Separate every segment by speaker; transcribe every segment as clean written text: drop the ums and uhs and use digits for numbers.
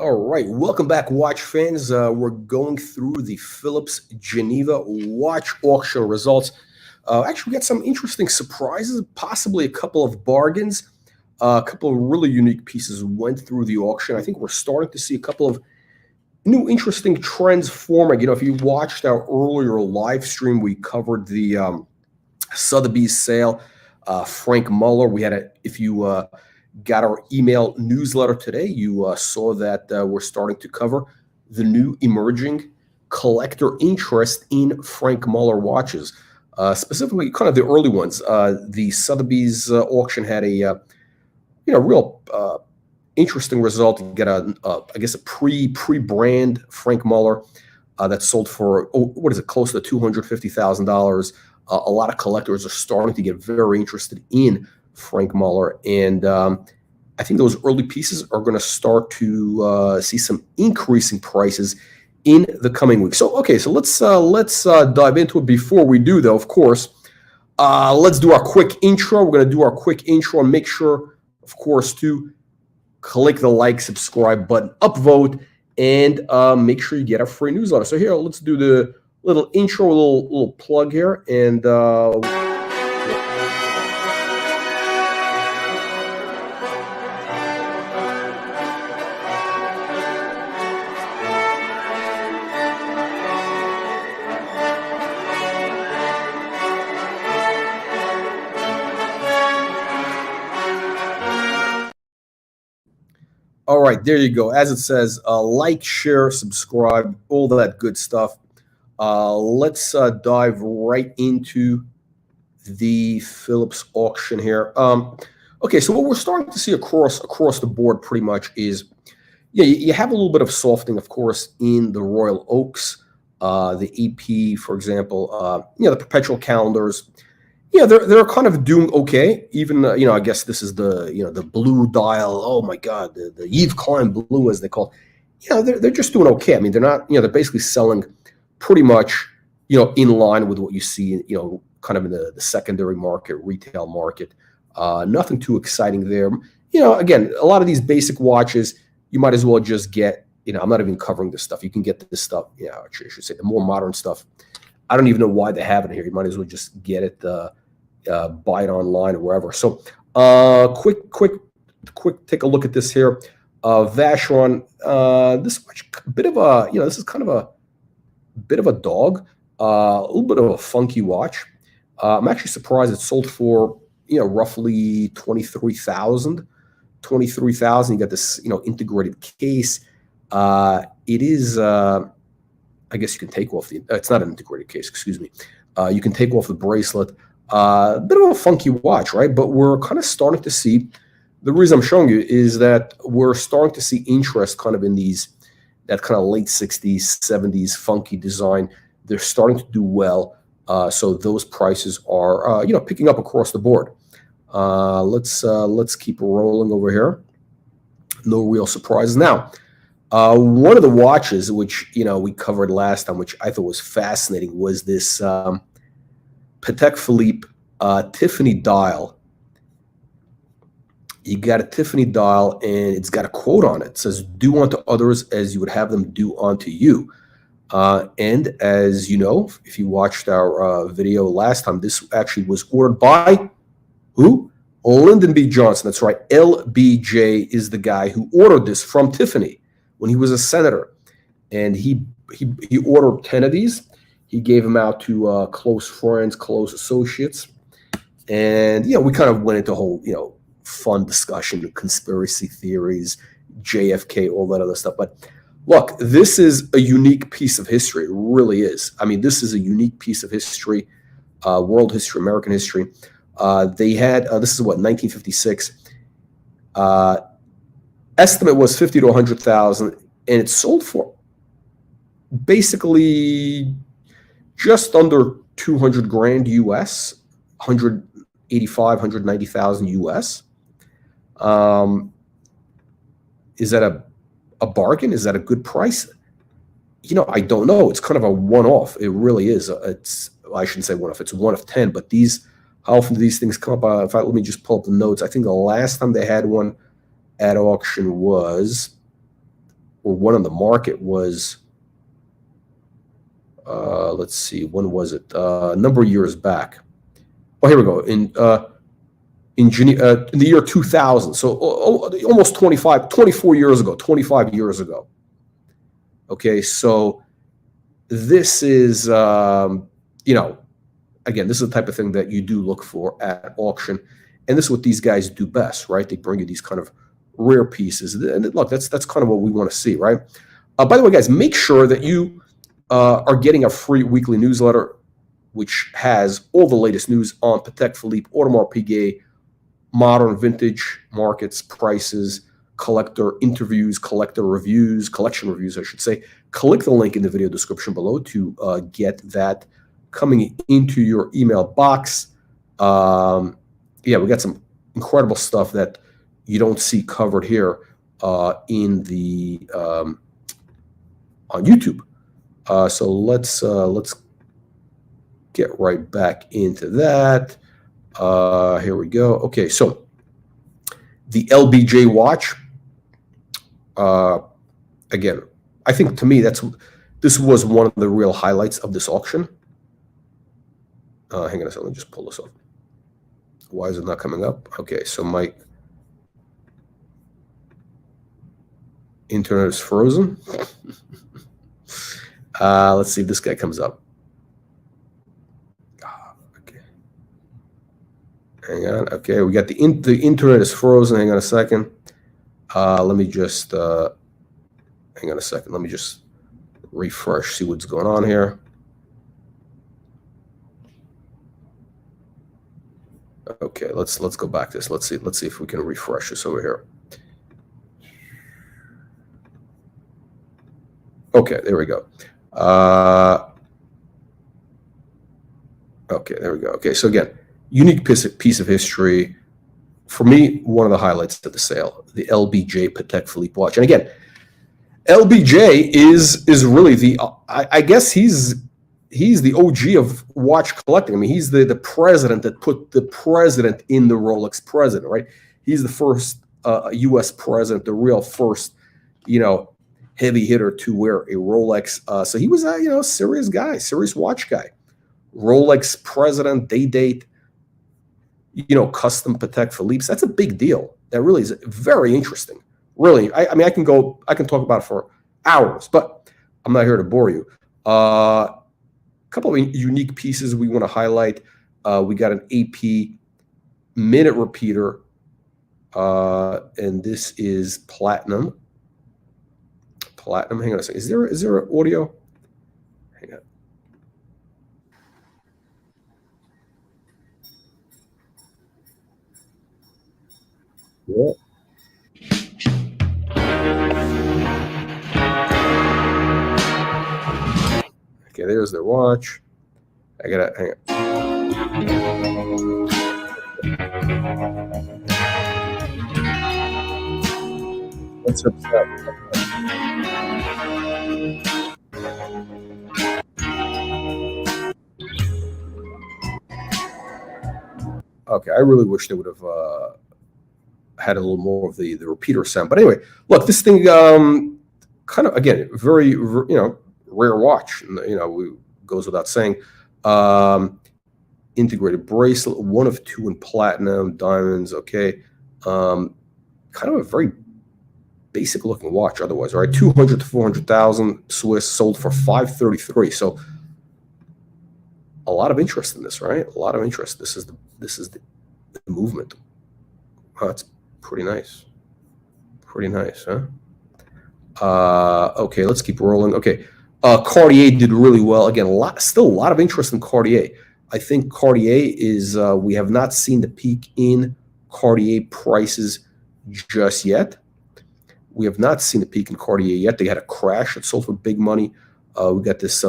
Speaker 1: All right, welcome back, watch fans. We're going through the Phillips Geneva watch auction results. Actually, we got some interesting surprises, possibly a couple of bargains. A couple of really unique pieces went through the auction. I think we're starting to see a couple of new interesting trends forming. If you watched our earlier live stream, we covered the Sotheby's sale. Frank Muller, if you got our email newsletter today, you saw that we're starting to cover the new emerging collector interest in Frank Muller watches, specifically kind of the early ones. The Sotheby's auction had a real interesting result. You get I guess a pre-brand Frank Muller that sold for what is it, close to $250,000. A lot of collectors are starting to get very interested in Frank Muller, and I think those early pieces are going to start to see some increasing prices in the coming weeks. So let's dive into it. Before we do, though, of course, let's do our quick intro. We're going to do our quick intro and make sure, of course, to click the like, subscribe button, upvote, and make sure you get our free newsletter. So here, let's do the little intro, a little plug here, and all right, there you go. As it says, like, share, subscribe, all that good stuff. Let's dive right into the Phillips auction here. So what we're starting to see across the board pretty much is, you have a little bit of softening, of course, in the Royal Oaks, the EP, for example, the perpetual calendars. They're kind of doing okay. Even I guess this is the blue dial. Oh my God, the Yves Klein blue, as they call it. They're just doing okay. I mean, they're not. They're basically selling pretty much in line with what you see kind of in the secondary market, retail market. Nothing too exciting there. Again, a lot of these basic watches, you might as well just get. I'm not even covering this stuff. You can get this stuff. I should say the more modern stuff. I don't even know why they have it here. You might as well just get it. Buy it online or wherever. So quick take a look at this here. Vacheron, this watch, bit of a, this is kind of a bit of a dog, a little bit of a funky watch. I'm actually surprised it sold for, roughly 23,000. You got this, integrated case. It is, I guess you can take off it's not an integrated case, excuse me. You can take off the bracelet. A bit of a funky watch, right? But we're kind of starting to see, the reason I'm showing you is that we're starting to see interest kind of in that kind of late 60s, 70s funky design. They're starting to do well. So those prices are, picking up across the board. Let's keep rolling over here. No real surprises. Now, one of the watches, which, we covered last time, which I thought was fascinating, was this Patek Phillipe Tiffany dial. You got a Tiffany dial, and it's got a quote on it. It says, "Do unto others as you would have them do unto you." And as you know, if you watched our video last time, this actually was ordered by who? Lyndon B. Johnson. That's right. LBJ is the guy who ordered this from Tiffany when he was a senator, and he ordered 10 of these. He gave them out to close friends, close associates. And, we kind of went into a whole, fun discussion, conspiracy theories, JFK, all that other stuff. But look, this is a unique piece of history. It really is. I mean, this is a unique piece of history, world history, American history. They had, this is what, 1956. Estimate was 50 to 100,000, and it sold for basically just under 200 grand US, 185, 190,000 US. Is that a bargain? Is that a good price? I don't know. It's kind of a one-off. It really is. I shouldn't say one-off. It's one of 10. But how often do these things come up? Let me just pull up the notes. I think the last time they had one at auction was or one on the market was, let's see, when was it? A number of years back. Oh, here we go. In the year 2000, so almost 24 years ago, 25 years ago. Okay, so this is, again, this is the type of thing that you do look for at auction, and this is what these guys do best, right? They bring you these kind of rare pieces, and look, that's kind of what we want to see, right? By the way, guys, make sure that you are getting a free weekly newsletter, which has all the latest news on Patek Philippe, Audemars Piguet, modern vintage markets, prices, collector interviews, collector reviews, collection reviews, I should say. Click the link in the video description below to get that coming into your email box. Yeah, we got some incredible stuff that you don't see covered here in the on YouTube. So let's get right back into that. Here we go. Okay, so the LBJ watch. Again, I think to me this was one of the real highlights of this auction. Hang on a second, let me just pull this off. Why is it not coming up? Okay, so my internet is frozen. Let's see if this guy comes up. Okay. Hang on. Okay, we got the internet is frozen. Hang on a second. Let me just hang on a second. Let me just refresh, see what's going on here. Okay, let's go back to this. Let's see if we can refresh this over here. Okay, there we go. Okay, there we go. Okay, so again, unique piece of history. For me, one of the highlights of the sale, the LBJ Patek Philippe watch. And again, LBJ is really the I guess he's the OG of watch collecting. I mean, he's the president that put the president in the Rolex president, right? He's the first U.S. president, the real first, heavy hitter to wear a Rolex. So he was a serious guy, serious watch guy. Rolex president, date, custom Patek Philippe's. That's a big deal. That really is very interesting. Really, I mean, I can talk about it for hours, but I'm not here to bore you. A couple of unique pieces we want to highlight. We got an AP minute repeater, and this is platinum. Platinum. Hang on a second. Is there an audio? Hang on. Yeah. Okay, there's their watch. I gotta hang on. What's up? Okay, I really wish they would have had a little more of the repeater sound. But anyway, look, this thing kind of, again, very rare watch. Goes without saying. Integrated bracelet, 1 of 2 in platinum, diamonds. Okay, kind of a very basic looking watch. Otherwise, right? 200 to 400,000 Swiss, sold for 533. So a lot of interest in this, right? A lot of interest. This is the movement. Oh, that's pretty nice. Pretty nice, huh? Okay, let's keep rolling. Okay, Cartier did really well. Again, still a lot of interest in Cartier. I think Cartier is, we have not seen the peak in Cartier prices just yet. We have not seen the peak in Cartier yet. They had a crash. It sold for big money. We got this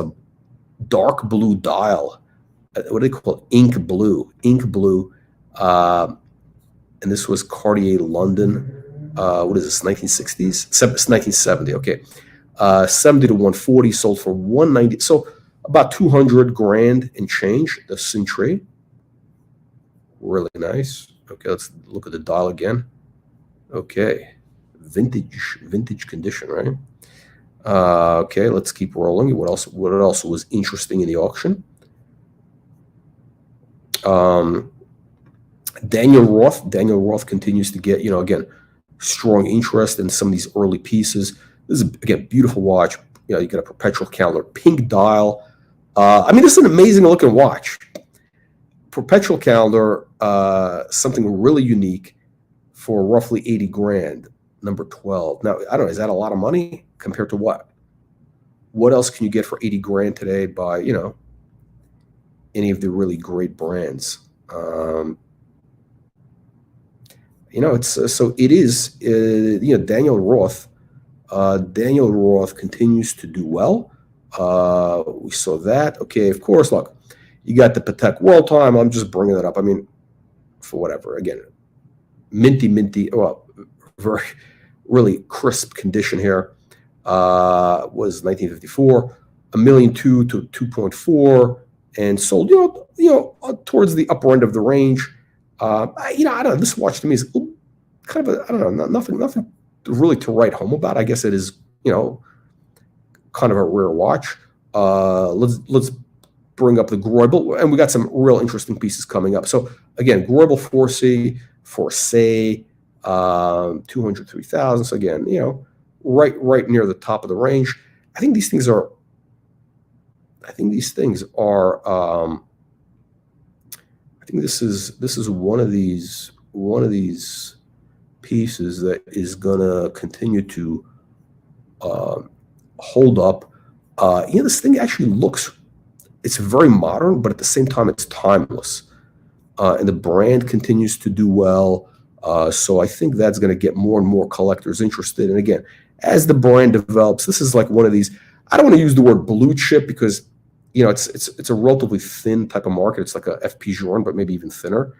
Speaker 1: dark blue dial. What do they call it? Ink blue. And this was Cartier London. What is this, 1960s? It's 1970, okay. 70 to 140, sold for 190. So about 200 grand and change, the Cintre. Really nice. Okay, let's look at the dial again. Okay, vintage condition, right? Okay, let's keep rolling. What else? What else was interesting in the auction? Daniel Roth continues to get, again, strong interest in some of these early pieces. This is, again, beautiful watch. You get a perpetual calendar, pink dial. I mean, this is an amazing looking watch. Perpetual calendar, something really unique for roughly 80 grand, number 12. Now, I don't know, is that a lot of money compared to what? What else can you get for 80 grand today by, any of the really great brands? It's so it is. Daniel Roth. Daniel Roth continues to do well. We saw that. Okay, of course. Look, you got the Patek World Time. I'm just bringing that up. I mean, for whatever. Again, minty. Well, very, really crisp condition here. Was 1954, $1.2 million to 2.4, and sold. Towards the upper end of the range. I don't know. This watch to me is kind of I don't know, nothing really to write home about. I guess it is, kind of a rare watch. Let's bring up the Greubel, and we got some real interesting pieces coming up. So again, Greubel 4C, 203,000. So again, right near the top of the range. I think these things are. I think this is one of these pieces that is gonna continue to hold up. This thing actually it's very modern, but at the same time it's timeless, and the brand continues to do well. So I think that's going to get more and more collectors interested. And again, as the brand develops, this is like one of these. I don't want to use the word blue chip because it's a relatively thin type of market. It's like a FP Journe, but maybe even thinner.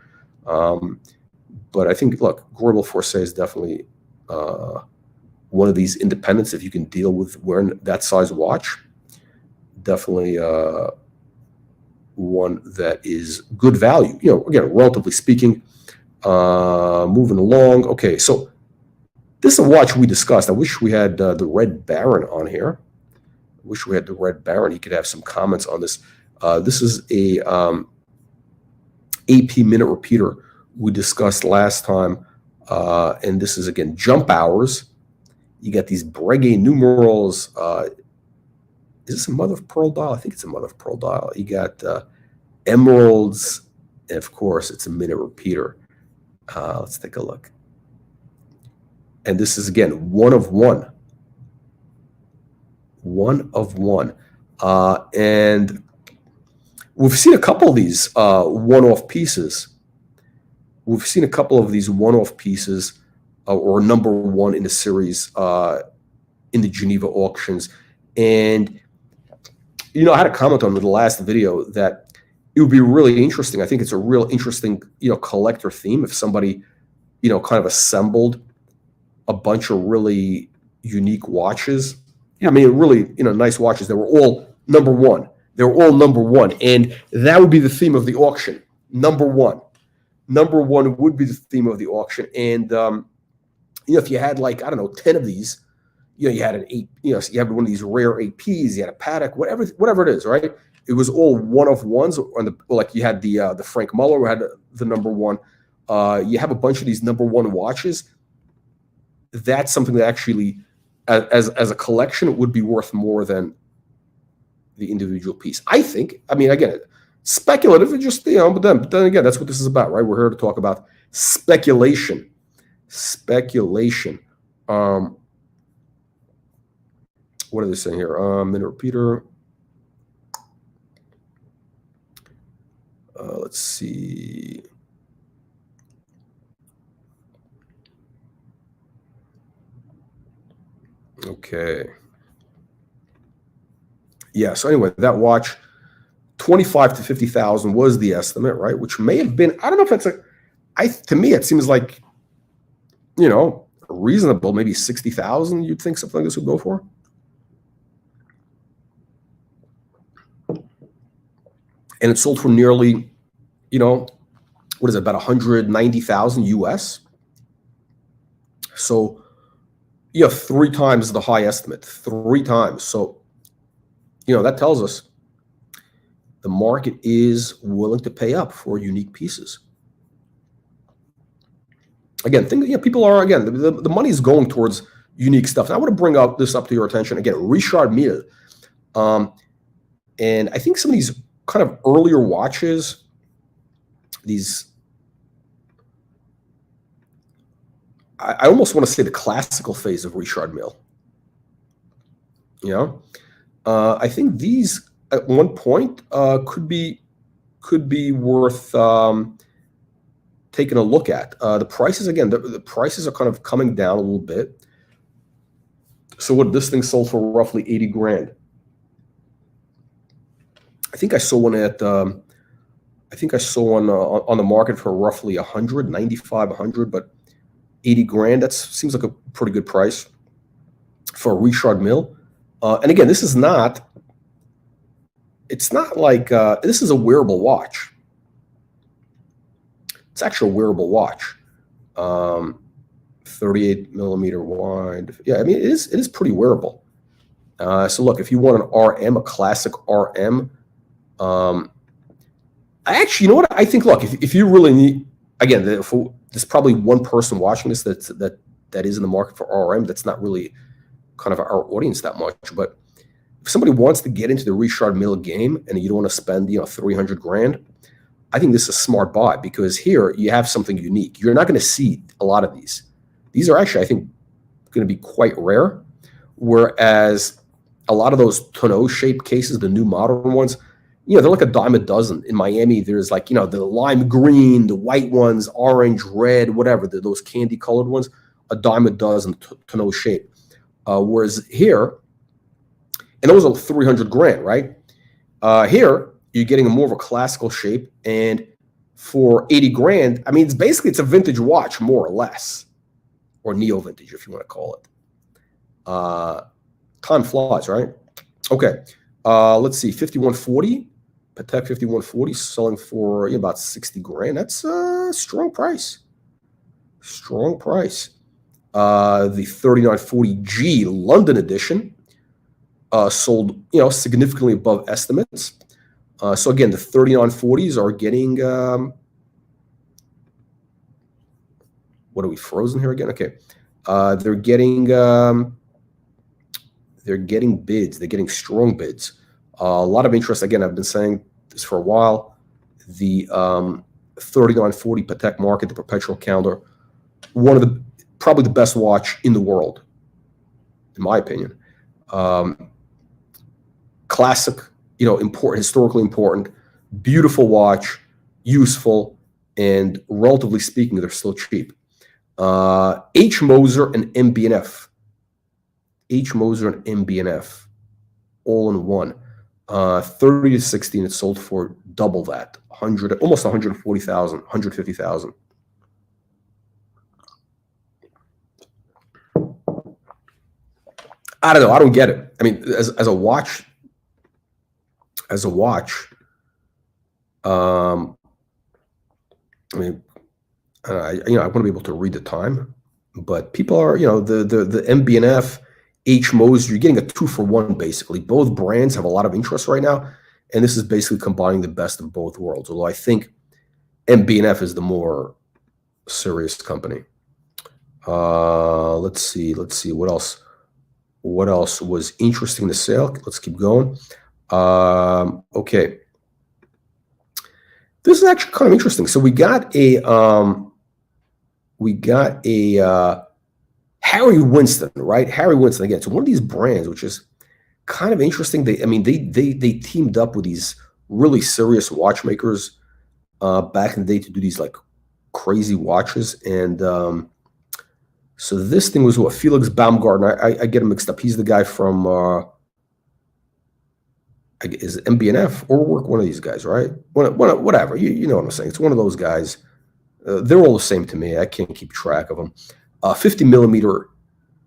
Speaker 1: But I think, look, Greubel Forsey is definitely one of these independents. If you can deal with wearing that size watch, definitely one that is good value. Again, relatively speaking. Moving along. Okay, so this is a watch we discussed. I wish we had the Red Baron on here. He could have some comments on this. This is a AP minute repeater we discussed last time, and this is again jump hours. You got these Breguet numerals. Is this a mother of pearl dial? I think it's a mother of pearl dial. You got emeralds, and of course it's a minute repeater. Let's take a look. And this is again one of one. And we've seen a couple of these one-off pieces. Or number one in the series in the Geneva auctions. And, I had a comment on the last video that it would be really interesting. I think it's a real interesting, collector theme if somebody, kind of assembled a bunch of really unique watches. Really, nice watches that were all number one. And that would be the theme of the auction. Number one would be the theme of the auction. And, if you had 10 of these, you had an 8, you had one of these rare APs, you had a Patek, whatever it is, right? It was all one of ones. You had the Frank Muller who had the number one. You have a bunch of these number one watches. That's something that actually, as a collection, would be worth more than the individual piece. I think. Again, speculative. But then again, that's what this is about, right? We're here to talk about speculation. What are they saying here? Minute repeater. Let's see. Okay. Yeah. So anyway, that watch, 25 to 50,000 was the estimate, right? Which may have been. I don't know if that's to me, it seems like, reasonable. Maybe 60,000. You'd think something like this would go for. And it sold for nearly, what is it, about 190,000 US. So, Yeah, 3 times the high estimate, 3 times. So, that tells us the market is willing to pay up for unique pieces. Again, people are, again, the money is going towards unique stuff. And I want to bring this up to your attention. Again, Richard Mille. And I think some of these kind of earlier watches, I almost want to say the classical phase of Richard Mille. I think these at one point could be worth taking a look at. The prices, again, the prices are kind of coming down a little bit. So what, this thing sold for roughly 80 grand. I think I saw one at on the market for roughly 100, 95, 100, but 80 grand, that seems like a pretty good price for a Richard Mille. And again, it's not like this is a wearable watch. It's actually a wearable watch. 38 millimeter wide. Yeah, I mean, it is pretty wearable. So look, if you want an RM, a classic RM, you know what? I think, look, if you really need, again, there's probably one person watching this that is in the market for RM. That's not really kind of our audience that much. But if somebody wants to get into the Richard Mille game and you don't want to spend 300 grand, I think this is a smart buy, because here you have something unique. You're not going to see a lot of these. These are actually, I think, going to be quite rare. Whereas a lot of those tonneau shaped cases, the new modern ones, they're like a dime a dozen. In Miami, there's like, the lime green, the white ones, orange, red, whatever, those candy colored ones, a dime a dozen tonneau shape. Whereas here, and those are 300 grand, right? Here, you're getting more of a classical shape. And for 80 grand, I mean, it's a vintage watch, more or less, or neo-vintage, if you want to call it. Time flies, right? Okay. Let's see, 5140. Patek 5140 selling for about 60 grand. That's a strong price. Strong price. The 3940G London edition sold, significantly above estimates. So again, the 3940s are getting. What are we frozen here again? Okay, they're getting bids. They're getting strong bids. A lot of interest. Again, I've been saying this for a while. The 3940 Patek market, the perpetual calendar, probably the best watch in the world, in my opinion. Classic, important, historically important, beautiful watch, useful, and relatively speaking, they're still cheap. H. Moser and MB&F. H. Moser and MB&F, all in one. 30 to 16, it sold for double that, almost 140,000, 150,000. I don't know. I don't get it. I mean, as a watch. I mean, I want to be able to read the time, but people are, the MB&F, H. Moser, you're getting a 2-for-1 basically. Both brands have a lot of interest right now, and this is basically combining the best of both worlds. Although I think MB&F is the more serious company. Let's see what else. What else was interesting to sell? Let's keep going. Okay. This is actually kind of interesting. So we got a Harry Winston, right? Harry Winston again. So one of these brands, which is kind of interesting. They teamed up with these really serious watchmakers back in the day to do these like crazy watches. And so this thing was what, Felix Baumgartner. I get him mixed up. He's the guy from is it MB&F or work one of these guys, right? Whatever. You know what I'm saying. It's one of those guys. They're all the same to me. I can't keep track of them. 50 millimeter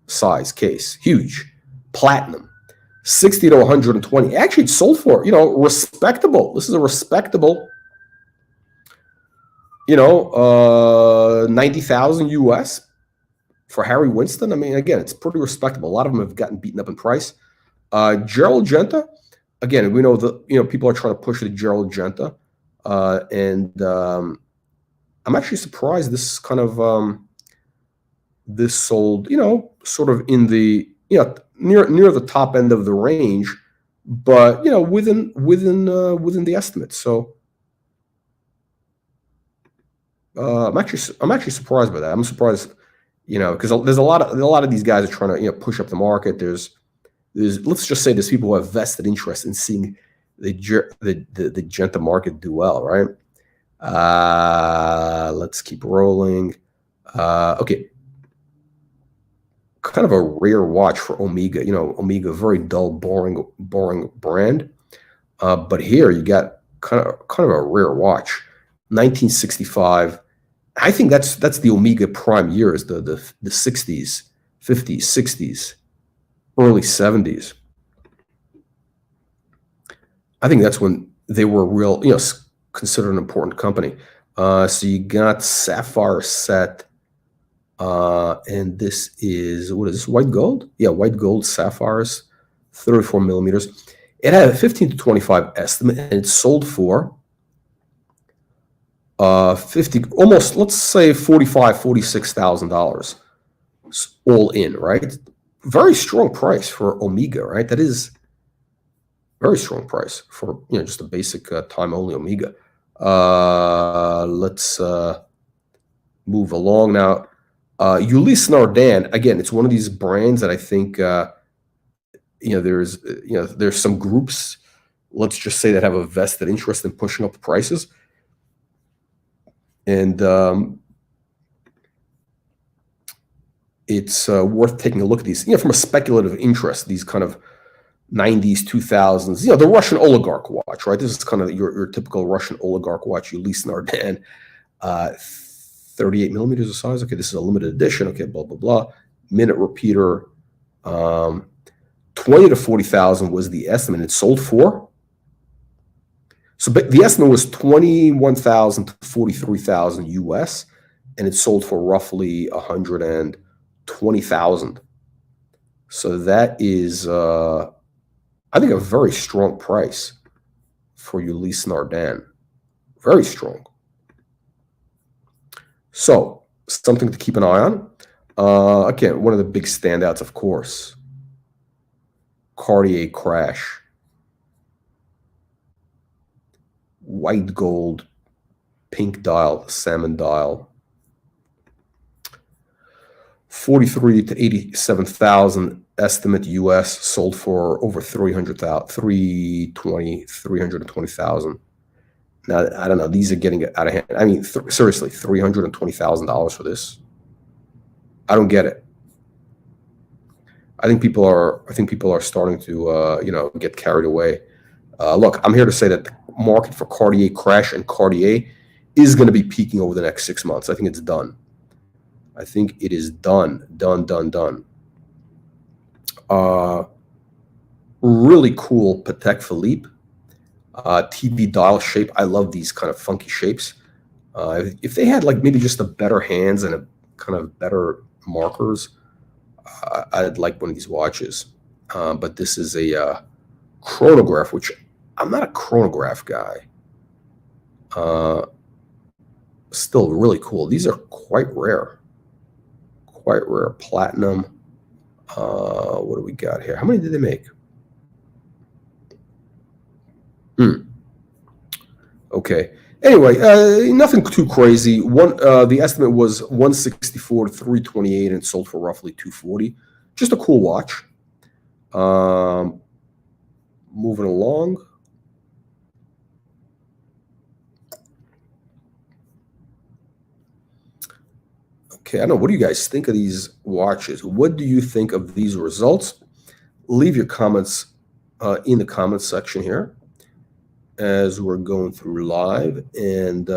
Speaker 1: size case, huge, platinum, 60 to 120. Actually, it sold for, respectable. This is a respectable, 90,000 US. For Harry Winston, I mean, again, it's pretty respectable. A lot of them have gotten beaten up in price. Gerald Genta, again, we know that people are trying to push the Gerald Genta, and I'm actually surprised this kind of this sold, sort of in the near the top end of the range, but within the estimate. So I'm actually surprised by that. I'm surprised, because there's a lot of these guys are trying to push up the market. There's let's just say there's people who have vested interest in seeing the Genta market do well, right? Let's keep rolling. Okay. Kind of a rare watch for Omega. Omega, very dull, boring brand. But here you got kind of a rare watch. 1965. I think that's the Omega prime years, the 60s, 50s, 60s, early 70s. I think that's when they were real, considered an important company. So you got sapphire set, and this is, what is this, white gold? Yeah, white gold sapphires, 34 millimeters. It had a 15 to 25 estimate, and it sold for 50, almost, let's say $46,000 all in, right? Very strong price for Omega, right? That is very strong price for just a basic time only Omega. Let's move along now. Ulysse Nardin, again, it's one of these brands that I think there's some groups, let's just say, that have a vested interest in pushing up the prices. And it's worth taking a look at these, from a speculative interest, these kind of 90s, 2000s, the Russian oligarch watch, right? This is kind of your typical Russian oligarch watch, Ulysse Nardin, 38 millimeters of size. Okay, this is a limited edition. Okay, blah, blah, blah. Minute repeater, 20 to 40,000 was the estimate. It sold for. So the estimate was 21,000 to 43,000 US, and it sold for roughly 120,000. So that is, I think, a very strong price for Ulysse Nardin. Very strong. So something to keep an eye on. Again, one of the big standouts, of course, Cartier Crash. White gold, pink dial, salmon dial. 43 to 87,000 estimate US, sold for over 320,000. Now, I don't know, these are getting out of hand. I mean, seriously, $320,000 for this. I don't get it. I think people are starting to get carried away. Look, I'm here to say that the market for Cartier Crash and Cartier is going to be peaking over the next 6 months. I think it's done. I think it is done. Really cool Patek Phillipe. TV dial shape. I love these kind of funky shapes. If they had maybe just a better hands and a kind of better markers, I'd like one of these watches. But this is a chronograph, which I'm not a chronograph guy. Still really cool. These are quite rare. Platinum. What do we got here? How many did they make? Okay. Anyway, nothing too crazy. The estimate was 164 to 328, and sold for roughly 240. Just a cool watch. Moving along. Okay, I don't know. What do you guys think of these watches? What do you think of these results? Leave your comments in the comments section here as we're going through live. And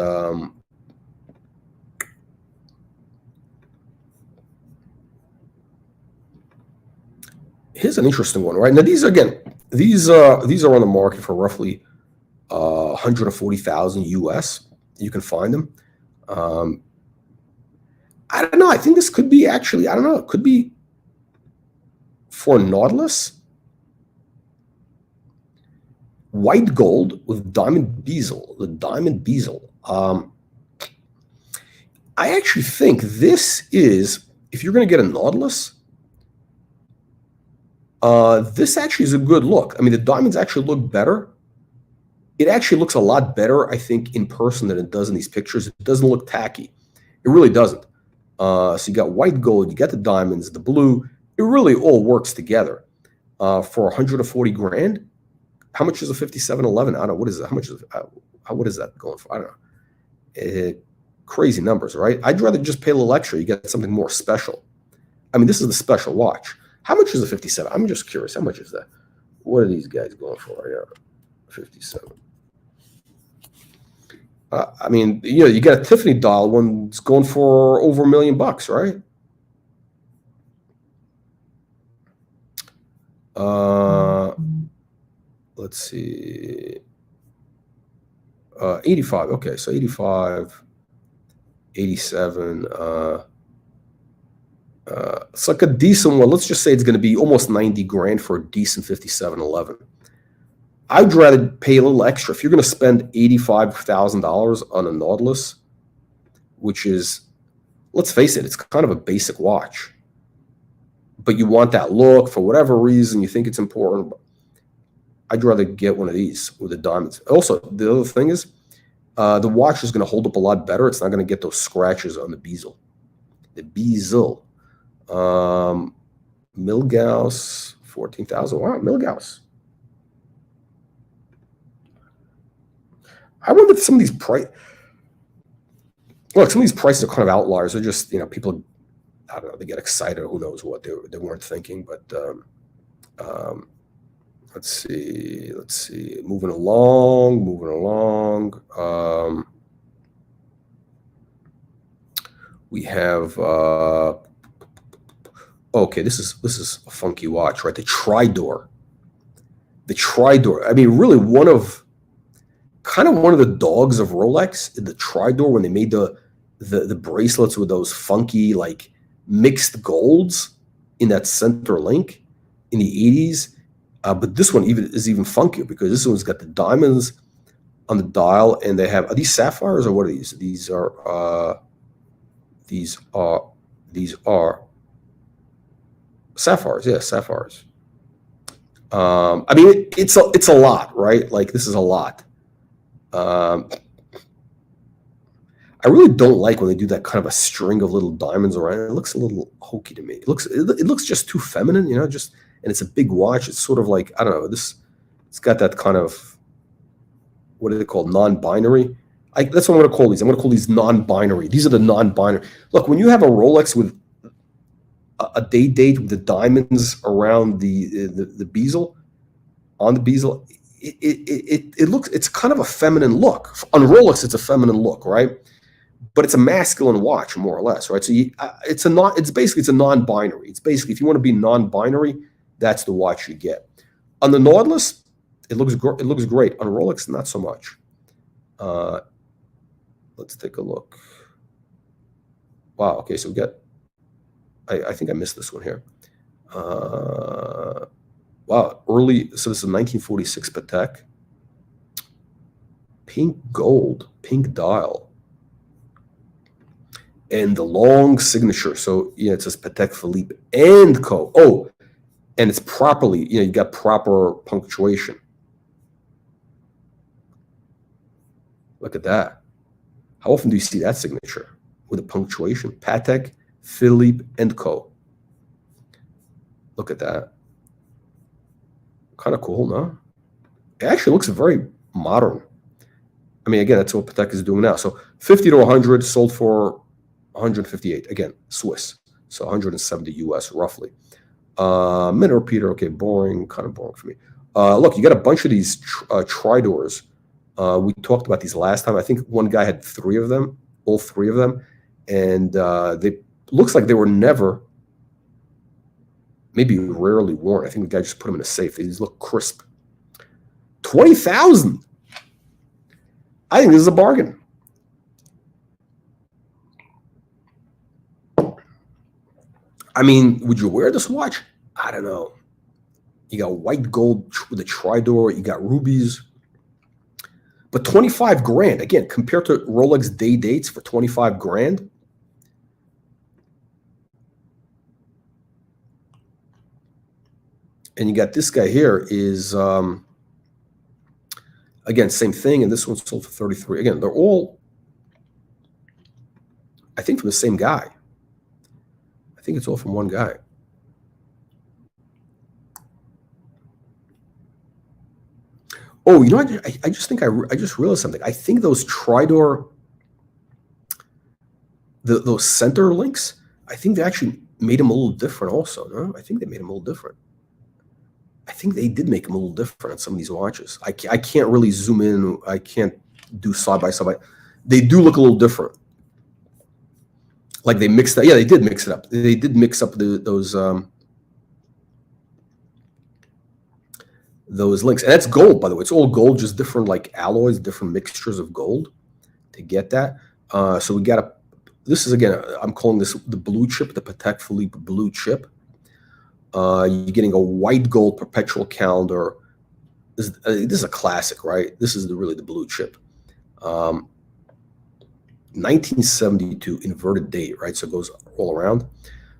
Speaker 1: here's an interesting one, right? Now, these are on the market for roughly 140,000 US. You can find them. I don't know. I think this could be actually, I don't know. It could be for Nautilus. White gold with diamond bezel. The diamond bezel. I actually think this is, if you're going to get a Nautilus, this actually is a good look. I mean, the diamonds actually look better. It actually looks a lot better, I think, in person than it does in these pictures. It doesn't look tacky. It really doesn't. So you got white gold, you got the diamonds, the blue. It really all works together. For 140 grand, how much is a 5711? I don't know. What is that? How much is what is that going for? I don't know. Crazy numbers, right? I'd rather just pay a little extra. You get something more special. I mean, this is the special watch. How much is a 57? I'm just curious. How much is that? What are these guys going for right now? 57. I mean, you got a Tiffany dial. One's going for over $1 million, right? Let's see. 85. Okay, so 85, 87. It's like a decent one. Let's just say it's going to be almost 90 grand for a decent 5711. I'd rather pay a little extra. If you're going to spend $85,000 on a Nautilus, which is, let's face it, it's kind of a basic watch, but you want that look for whatever reason, you think it's important, I'd rather get one of these with the diamonds. Also, the other thing is, the watch is going to hold up a lot better. It's not going to get those scratches on the bezel. The bezel. Milgauss, 14,000. Wow, Milgauss. I wonder if some of these some of these prices are kind of outliers. They're just, people, I don't know, they get excited. Who knows what they weren't thinking. But let's see. Moving along. We have okay. This is a funky watch, right? The Tridor. I mean, really kind of one of the dogs of Rolex, the Tridor, when they made the bracelets with those funky, like, mixed golds in that center link in the 80s. But this one is even funkier because this one's got the diamonds on the dial, and they have, are these sapphires or what are these? These are sapphires. Yeah, sapphires. I mean, it's a lot, right? Like, this is a lot. I really don't like when they do that kind of a string of little diamonds around. It looks a little hokey to me. It looks just too feminine, and it's a big watch. It's sort of like, I don't know, it's got that kind of, what are they called? Non-binary. That's what I'm going to call these. I'm going to call these non-binary. These are the non-binary. Look, when you have a Rolex with a date with the diamonds around the bezel, on the bezel, it looks, it's kind of a feminine look. On Rolex, it's a feminine look, right? But it's a masculine watch, more or less, right? So it's a non-binary. It's basically, if you want to be non-binary, that's the watch you get. On the Nautilus, it looks great. On Rolex, not so much. Let's take a look. Wow. Okay, so we got. I think I missed this one here. Wow, early. So this is a 1946 Patek. Pink gold, pink dial. And the long signature. So, it says Patek Phillipe and Co. Oh, and it's properly, you got proper punctuation. Look at that. How often do you see that signature with a punctuation? Patek Phillipe and Co. Look at that. Kind of cool, no? It actually looks very modern. I mean, again, that's what Patek is doing now. So 50 to 100, sold for 158. Again, Swiss. So 170 US, roughly. Minute repeater, okay, boring, kind of boring for me. Look, you got a bunch of these Tridors. We talked about these last time. I think one guy had all three of them. And they looks like they were never, maybe rarely worn. I think the guy just put them in a safe. They just look crisp. 20,000. I think this is a bargain. I mean, would you wear this watch? I don't know. You got white gold with a Tridor. You got rubies. But 25 grand, again, compared to Rolex day dates for 25 grand. And you got this guy here is, again, same thing. And this one's sold for 33. Again, they're all, I think, from the same guy. I think it's all from one guy. Oh, you know what? I just think I just realized something. I think those Tridor, those center links, I think they actually made them a little different also. No, I think they made them a little different. I think they did make them a little different on some of these watches. I can't really zoom in. I can't do side by side. They do look a little different. Like they mixed that. Yeah, they did mix it up. They did mix up those links. And that's gold, by the way. It's all gold, just different like alloys, different mixtures of gold to get that. So we got this is, again, I'm calling this the blue chip, the Patek Phillipe blue chip. You're getting a white gold perpetual calendar. This is a classic, right? This is really the blue chip. 1972 inverted date, right? So it goes all around.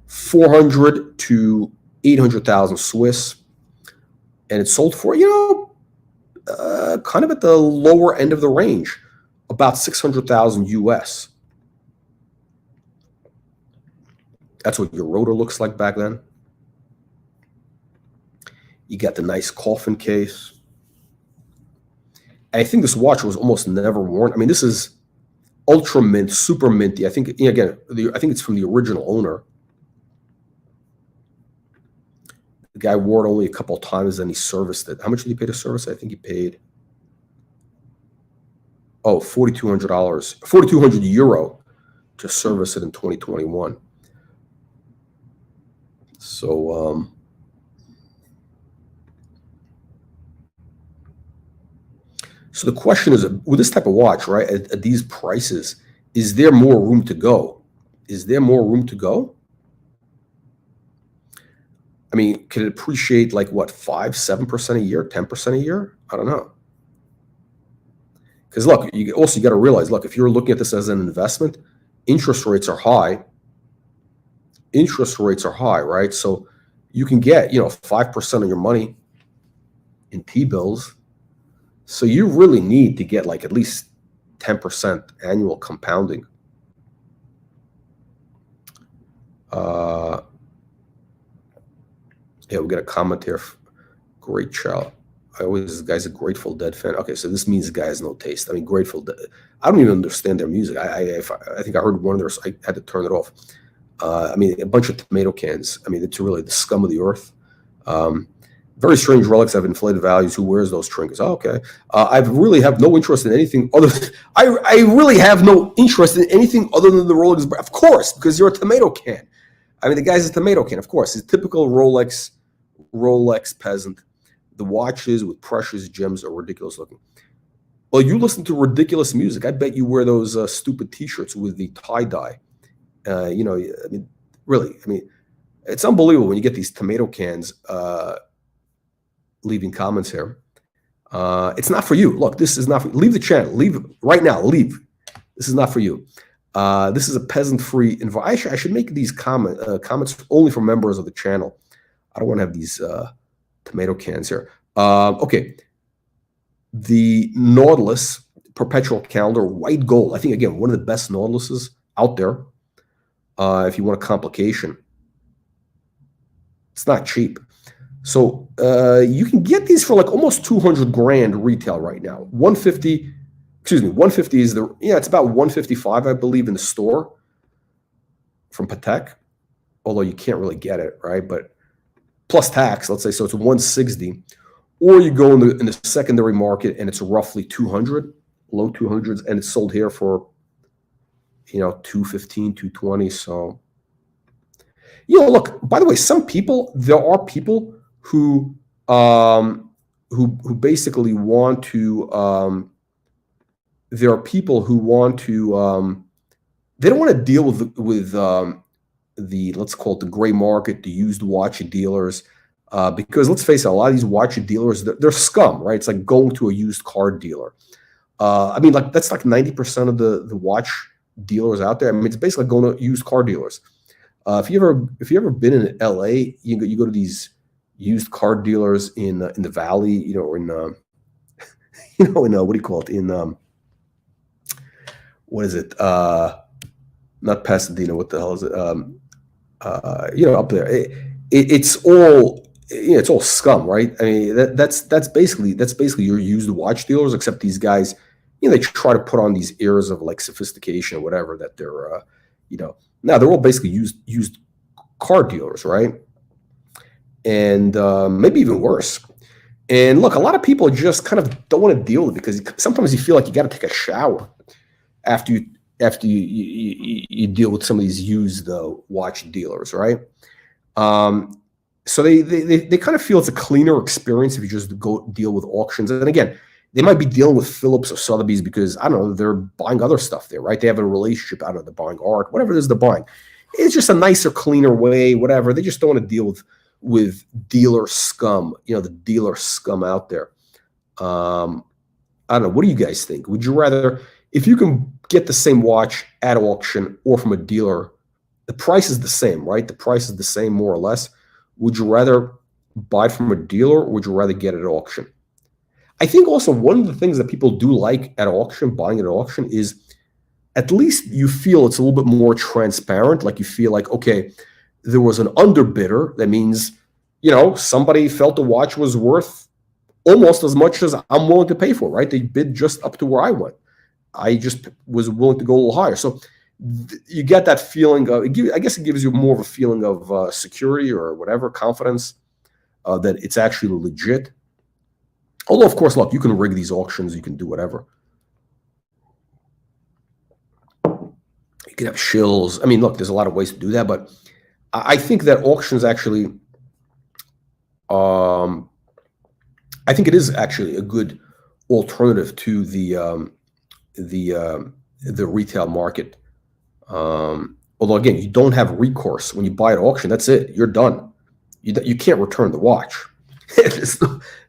Speaker 1: 400 to 800,000 Swiss. And it's sold for, kind of at the lower end of the range, about 600,000 US. That's what your rotor looks like back then. You got the nice coffin case. And I think this watch was almost never worn. I mean, this is ultra mint, super minty. I think, again, I think it's from the original owner. The guy wore it only a couple of times, then he serviced it. How much did he pay to service it? I think he paid, $4,200, 4,200 euro to service it in 2021. So, so the question is, with this type of watch, right, at these prices, is there more room to go? Is there more room to go? I mean, could it appreciate like what, 5-7% a year, 10% a year? I don't know. Because look, you got to realize, look, if you're looking at this as an investment, interest rates are high. Interest rates are high, right? So you can get, 5% of your money in T-bills. So you really need to get like at least 10% annual compounding. Yeah, we got a comment here. Great child. This guy's a Grateful Dead fan. Okay, so this means the guy has no taste. I mean, Grateful Dead. I don't even understand their music. I think I heard one of theirs. I had to turn it off. I mean, a bunch of tomato cans. I mean, it's really the scum of the earth. Very strange relics have inflated values. Who wears those trinkets? Oh, okay. I really have no interest in anything other than, I really have no interest in anything other than the Rolex. Of course, because you're a tomato can. I mean, the guy's a tomato can, of course. He's a typical Rolex peasant. The watches with precious gems are ridiculous looking. Well, you listen to ridiculous music. I bet you wear those stupid T-shirts with the tie-dye. I mean, really, I mean, it's unbelievable when you get these tomato cans leaving comments here. It's not for you. Look, this is not for you. Leave the channel. Leave right now. Leave. This is not for you. This is a peasant-free environment. I should make these comments only for members of the channel. I don't want to have these tomato cans here. Okay. The Nautilus perpetual calendar, white gold. I think, again, one of the best Nautiluses out there. If you want a complication, it's not cheap. So you can get these for like almost 200 grand retail right now. 150 is it's about 155, I believe, in the store from Patek, although you can't really get it, right? But plus tax, let's say, so it's 160. Or you go in the secondary market and it's roughly 200, low 200s, and it's sold here for 215, 220. So, look, by the way, there are people who basically want to, there are people who want to, they don't want to deal with let's call it the gray market, the used watch dealers. Because let's face it, a lot of these watch dealers, they're scum, right? It's like going to a used car dealer. I mean, like that's like 90% of the watch dealers out there. I mean, it's basically going to used car dealers. If you ever been in LA, you go to these used car dealers in the Valley, or in in what do you call it, in what is it? Not Pasadena. What the hell is it? Up there. It's all it's all scum, right? I mean, that's basically your used watch dealers, except these guys, they try to put on these airs of like sophistication or whatever that they're, now they're all basically used car dealers, right? And maybe even worse. And look, a lot of people just kind of don't want to deal with it because sometimes you feel like you got to take a shower after you deal with some of these used watch dealers, right? So they kind of feel it's a cleaner experience if you just go deal with auctions. And again, they might be dealing with Phillips or Sotheby's because, I don't know, they're buying other stuff there, right? They have a relationship out of the buying art, whatever it is they're buying. It's just a nicer, cleaner way, whatever. They just don't want to deal with dealer scum, the dealer scum out there. I don't know. What do you guys think? Would you rather, if you can get the same watch at auction or from a dealer, the price is the same, right? The price is the same, more or less. Would you rather buy it from a dealer or would you rather get it at auction? I think also one of the things that people do like at auction, buying at auction, is at least you feel it's a little bit more transparent. Like you feel like, okay, there was an underbidder. That means, somebody felt the watch was worth almost as much as I'm willing to pay for, right? They bid just up to where I went. I just was willing to go a little higher. So you get that feeling of, I guess it gives you more of a feeling of security or whatever, confidence that it's actually legit. Although, of course, look, you can rig these auctions. You can do whatever. You can have shills. I mean, look, there's a lot of ways to do that, but I think that auctions actually, I think it is actually a good alternative to the retail market. Although again, you don't have recourse when you buy at auction. That's it. You're done. You can't return the watch.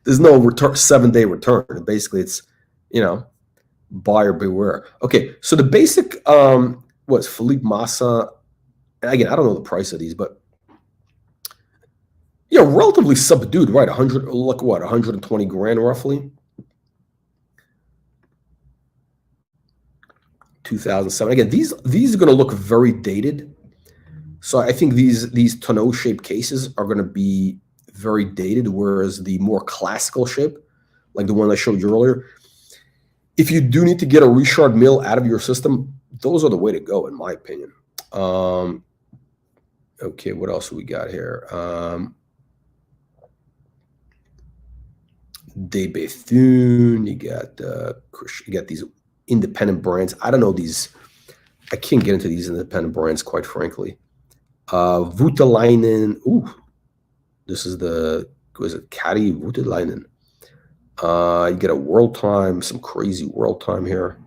Speaker 1: there's no return, 7-day return. Basically, it's buyer beware. Okay, so the basic what's Philippe Massa. Again, I don't know the price of these, but relatively subdued, right? 120 grand roughly. 2007. Again, these are going to look very dated. So I think these tonneau shaped cases are going to be very dated, whereas the more classical shape, like the one I showed you earlier, if you do need to get a Richard Mille out of your system, those are the way to go, in my opinion. Okay, what else we got here? De Bethune, you got these independent brands. I don't know these. I can't get into these independent brands, quite frankly. Voutilainen. Ooh, this is Caddy Voutilainen. You get a World Time, some crazy World Time here.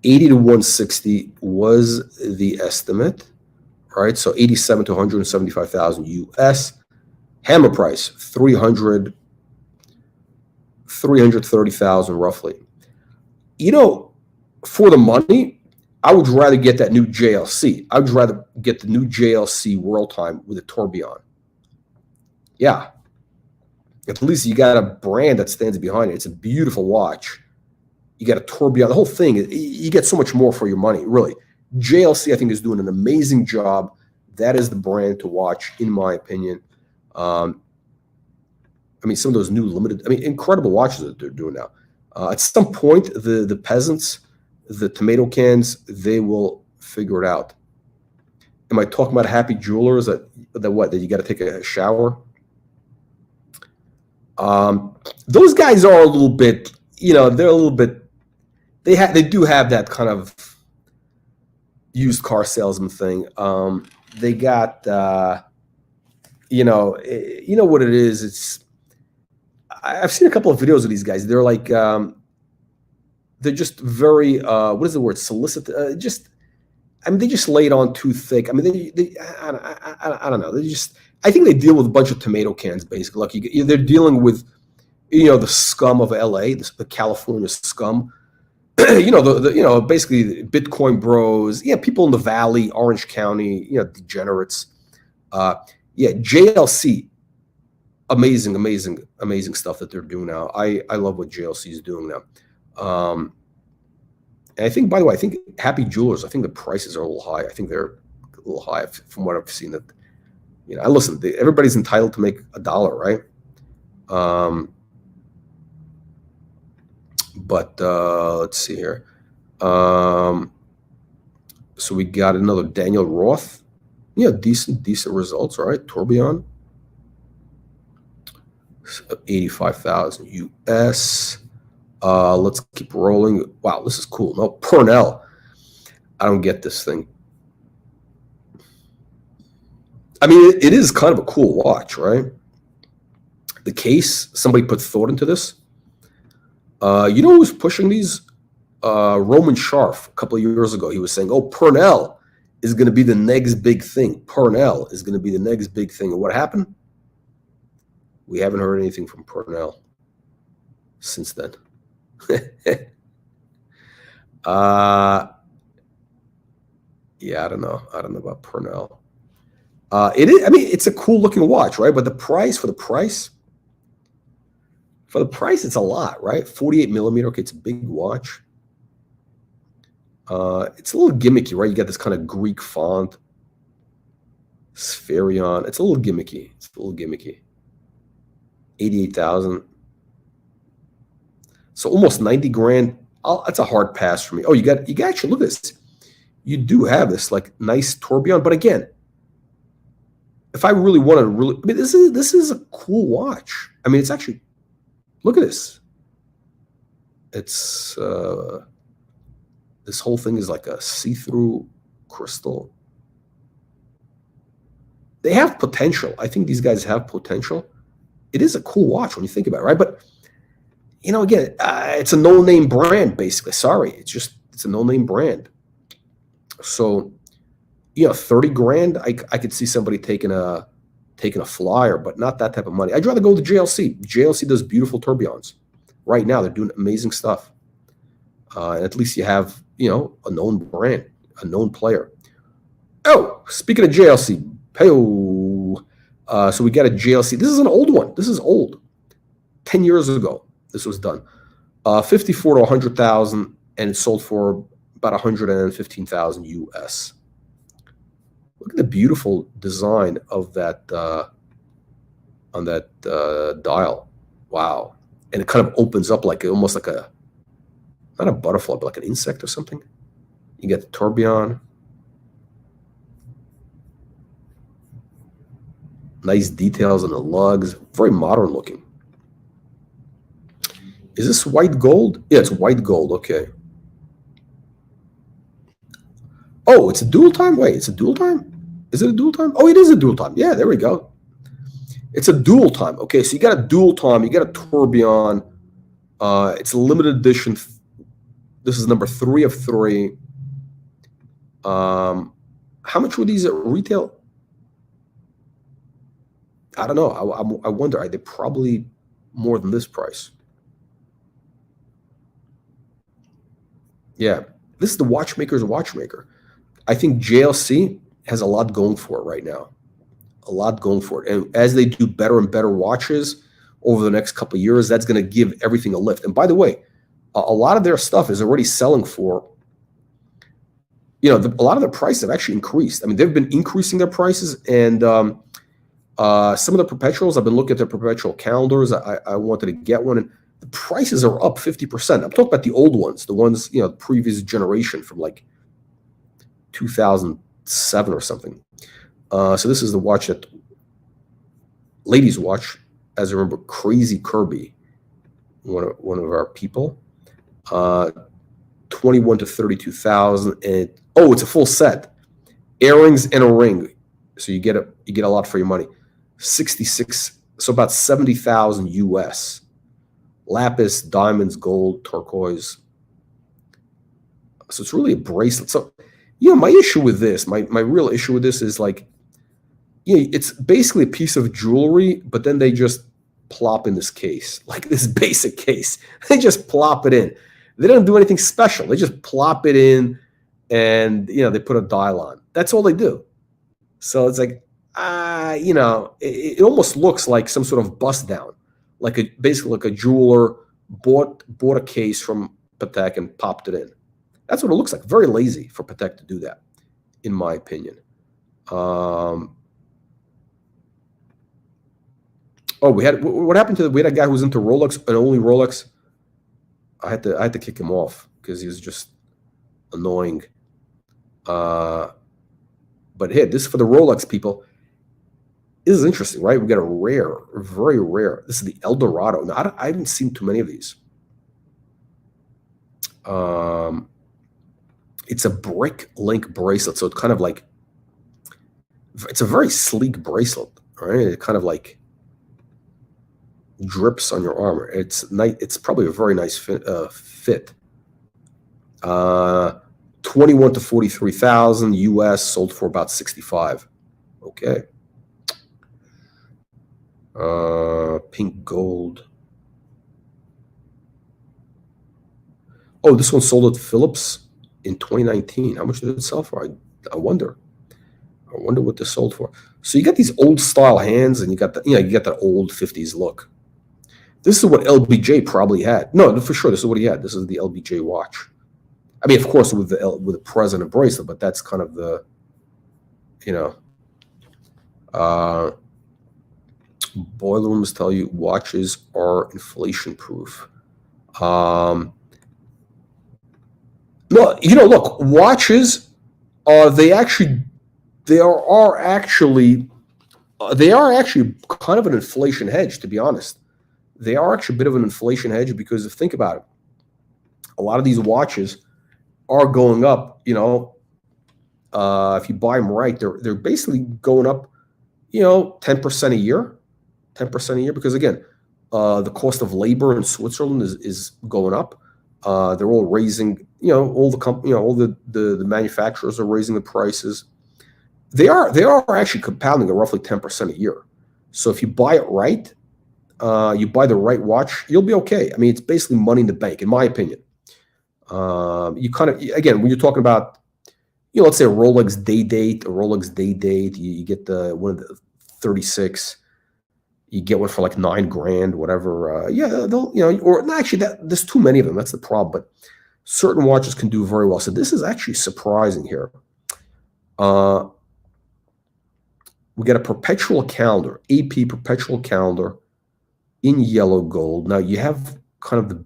Speaker 1: 80 to 160 was the estimate, right? So 87 to 175,000 US. Hammer price 330,000 roughly. For the money, I would rather get that new JLC. I would rather get the new JLC World Time with a tourbillon. Yeah. At least you got a brand that stands behind it. It's a beautiful watch. You got a tourbillon. The whole thing, you get so much more for your money, really. JLC, I think, is doing an amazing job. That is the brand to watch, in my opinion. I mean, some of those new limited, incredible watches that they're doing now. At some point, the peasants, the tomato cans, they will figure it out. Am I talking about happy jewelers that you got to take a shower? Those guys are a little bit, they're a little bit, they do have that kind of used car salesman thing. They got, you know what it is. It's, I've seen a couple of videos of these guys. They're like, they're just very, what is the word? Solicit, just, I mean, they just lay it on too thick. I mean, I don't know. They just, I think they deal with a bunch of tomato cans, basically. Like they're dealing with, the scum of LA, the California scum. Basically Bitcoin bros, people in the Valley, Orange County, degenerates. JLC, amazing stuff that they're doing now. I love what JLC is doing now. And I think, by the way, I think Happy Jewelers, I think the prices are a little high. I think they're a little high from what I've seen. That, everybody's entitled to make $1, right? But let's see here. So we got another Daniel Roth. Decent results, all right? Tourbillon, 85,000 US. Let's keep rolling. Wow, this is cool. No, Purnell. I don't get this thing. I mean, it is kind of a cool watch, right? The case, somebody put thought into this. You know who's pushing these? Roman Scharf, a couple of years ago. He was saying, Purnell is going to be the next big thing. Purnell is going to be the next big thing. And what happened? We haven't heard anything from Purnell since then. I don't know about Purnell. It is. I mean, it's a cool looking watch, right? But the price, for the price, it's a lot, right? 48 millimeter. Okay, it's a big watch. It's a little gimmicky, right? You got this kind of Greek font, Spherion. It's a little gimmicky. 88,000. So almost 90 grand. That's a hard pass for me. You got actually, look at this. You do have this like nice tourbillon, but again, if I really want to this is a cool watch. I mean, it's actually, look at this. It's this whole thing is like a see-through crystal. They have potential. I think these guys have potential. It is a cool watch when you think about it, right? But again, it's a no-name brand, basically. Sorry, it's a no-name brand. So, 30 grand, I could see somebody taking a flyer, but not that type of money. I'd rather go to JLC. JLC does beautiful tourbillons. Right now, they're doing amazing stuff. And at least you have, a known brand, a known player. Speaking of JLC, so we got a JLC. This is an old one. This is old. 10 years ago, this was done. 54 to 100,000, and it sold for about 115,000 US. Look at the beautiful design of that on that dial. Wow. And it kind of opens up like almost like not a butterfly, but like an insect or something. You get the tourbillon. Nice details on the lugs. Very modern looking. Is this white gold? Yeah, it's white gold. Okay. It's a dual time? Wait, it's a dual time? Is it a dual time? It is a dual time. Yeah, there we go. It's a dual time. Okay, so you got a dual time. You got a tourbillon. It's a limited edition. This is number 3 of 3. How much were these at retail? I don't know. I wonder. They're probably more than this price. Yeah, this is the watchmaker's watchmaker. I think JLC has a lot going for it right now. A lot going for it. And as they do better and better watches over the next couple of years, that's going to give everything a lift. And by the way, a lot of their stuff is already selling for, a lot of their prices have actually increased. I mean, they've been increasing their prices. And some of the perpetuals, I've been looking at their perpetual calendars. I wanted to get one. And the prices are up 50%. I'm talking about the old ones, the ones, the previous generation from like 2007 or something. So this is the watch that ladies watch, as I remember, Crazy Kirby, one of our people, 21 to 32,000, and it's a full set, earrings and a ring, so you get a lot for your money. 66, so about 70,000 US. Lapis, diamonds, gold, turquoise. So it's really a bracelet. So My issue with this, my real issue with this is like, it's basically a piece of jewelry, but then they just plop in this case, like this basic case. They just plop it in. They don't do anything special. They just plop it in, and they put a dial on. That's all they do. So it's like, it almost looks like some sort of bust down, basically like a jeweler bought a case from Patek and popped it in. That's what it looks like. Very lazy for Patek to do that, in my opinion. What happened to we had a guy who was into Rolex and only Rolex. I had to kick him off because he was just annoying. But hey, this is for the Rolex people. This is interesting, right? We got a very rare. This is the El Dorado. Now, I haven't seen too many of these. It's a brick link bracelet, so it's kind of like, it's a very sleek bracelet, right? It kind of like drips on your arm. It's nice. It's probably a very nice fit. 21 to 43,000 US, sold for about 65. Okay. Pink gold. Oh, this one sold at Phillips in 2019. How much did it sell for? I wonder what this sold for. So you got these old style hands, and you got that old 50s look. This is what LBJ probably had. No, for sure, this is what he had. This is the LBJ watch. I mean, of course, with the president bracelet, but that's kind of the, boiler rooms tell you watches are inflation proof. No, look, watches, they are actually kind of an inflation hedge, to be honest. They are actually a bit of an inflation hedge because think about it, a lot of these watches are going up. If you buy them right, they're basically going up, 10% a year, because again, the cost of labor in Switzerland is going up. They're all raising, all the manufacturers are raising the prices. They are actually compounding at roughly 10% a year. So if you buy it right, you buy the right watch, you'll be okay. I mean, it's basically money in the bank, in my opinion. You kind of, again, when you're talking about, let's say a Rolex day date, you get the one of the 36, you get one for like $9,000, whatever. They'll, or actually there's too many of them. That's the problem. But certain watches can do very well. So this is actually surprising here. We get a perpetual calendar, AP perpetual calendar in yellow gold. Now you have kind of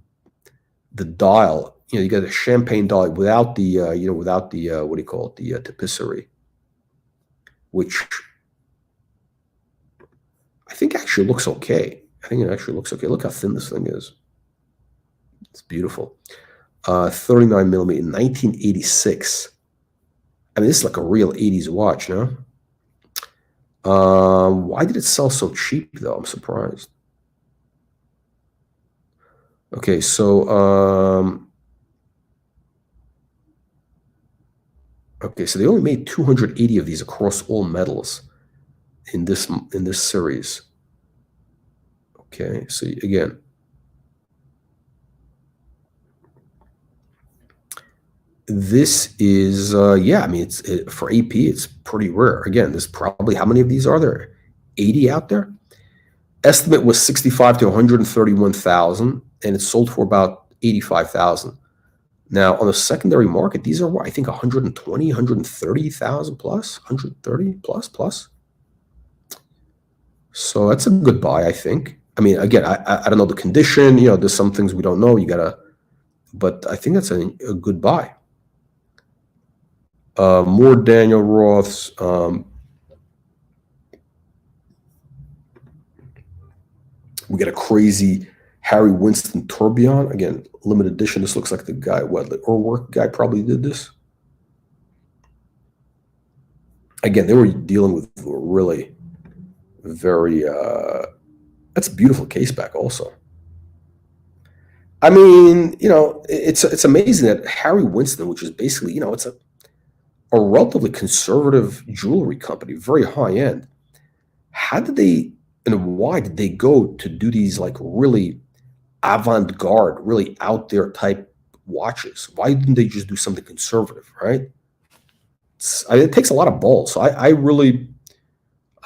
Speaker 1: the dial. You got a champagne dial without the what do you call it, the tapisserie, which I think actually looks okay. Look how thin this thing is. It's beautiful. 39 millimeter, 1986. I mean, this is like a real 80s watch, no? Why did it sell so cheap, though? I'm surprised. Okay, so so they only made 280 of these across all metals in this series. Okay, so again, this is I mean, for AP, it's pretty rare. Again, there's probably, how many of these are there? 80 out there. Estimate was 65 to 131,000, and it sold for about 85,000. Now, on the secondary market, these are, I think, 120, 130,000 plus, 130 plus. So that's a good buy, I think. I mean, again, I don't know the condition. There's some things we don't know. But I think that's a good buy. More Daniel Roths. We got a crazy Harry Winston tourbillon. Again, limited edition. This looks like the guy, the Urwerk guy probably did this. Again, they were dealing with really very, that's a beautiful case back also. I mean, it's amazing that Harry Winston, which is basically, it's a a relatively conservative jewelry company, very high end. How did they and why did they go to do these like really avant-garde, really out there type watches? Why didn't they just do something conservative, right? It takes a lot of balls. So I really,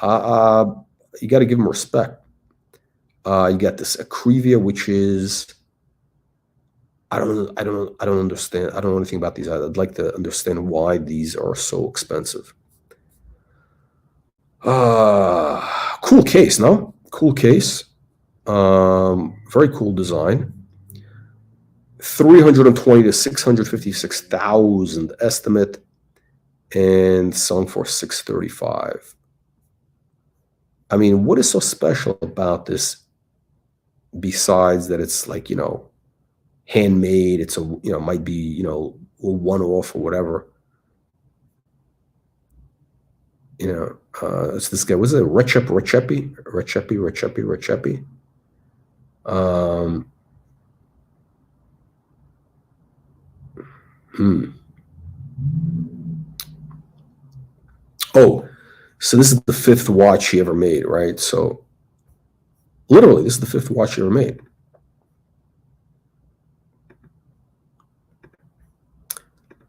Speaker 1: you got to give them respect. You got this Acrivia, which is, I don't understand. I don't know anything about these. I'd like to understand why these are so expensive. Cool case, no? Cool case. Very cool design. 320 to 656,000 estimate, and selling for 635. I mean, what is so special about this besides that it's like, handmade? It's might be, a one-off or whatever. It's this guy. Was it Recepi? Oh, so this is the fifth watch he ever made, right? So literally, this is the fifth watch he ever made.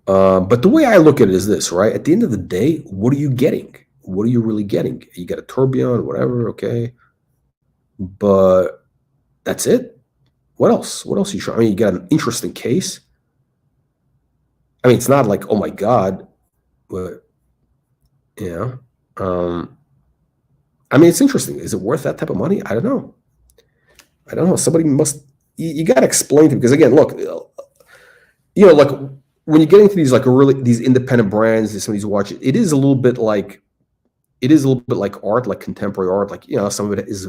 Speaker 1: But the way I look at it is this, right? At the end of the day, what are you getting? What are you really getting? You got a tourbillon, whatever, okay. But that's it. What else? What else are you trying? I mean, you got an interesting case. I mean, it's not like, oh my God, but I mean, it's interesting. Is it worth that type of money? I don't know. Somebody must. You got to explain to me, because again, look, like when you get into these these independent brands, some of these watches, it is a little bit like art, like contemporary art. Like some of it is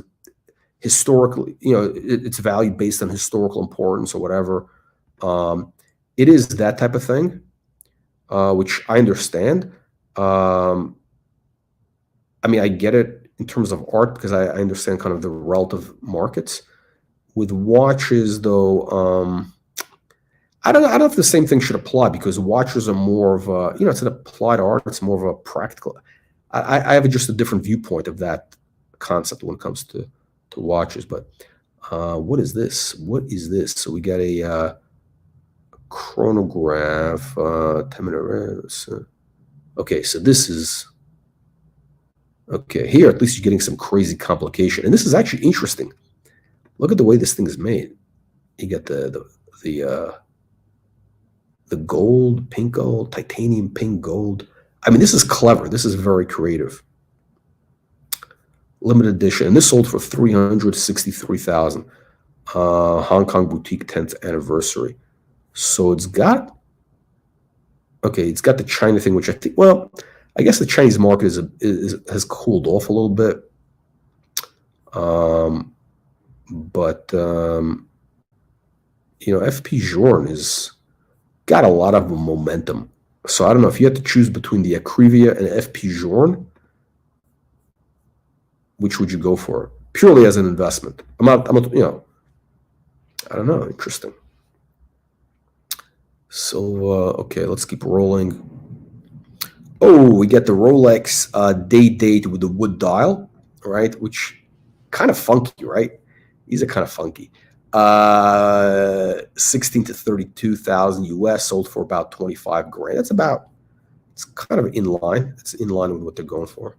Speaker 1: historically, it's valued based on historical importance or whatever. It is that type of thing, which I understand. I mean, I get it in terms of art because I understand kind of the relative markets. With watches, though, I don't know if the same thing should apply, because watches are more of a, it's an applied art. It's more of a practical. I have just a different viewpoint of that concept when it comes to watches. But what is this? What is this? So we got a chronograph, 10-minute. Okay, so this is. Okay, here at least you're getting some crazy complication, and this is actually interesting. Look at the way this thing is made. You get the gold, pink gold, titanium pink gold. I mean, this is clever. This is very creative. Limited edition, and this sold for 363,000. Hong Kong boutique 10th anniversary. So it's got the China thing, which I think. Well, I guess the Chinese market has cooled off a little bit. But FP Journe has got a lot of momentum. So I don't know if you had to choose between the Acrivia and FP Journe, which would you go for? Purely as an investment. I don't know. Interesting. So, okay, let's keep rolling. Oh, we get the Rolex date with the wood dial, right? Which kind of funky, right? These are kind of funky. 16 to 32,000 US, sold for about 25 grand. It's kind of in line. It's in line with what they're going for,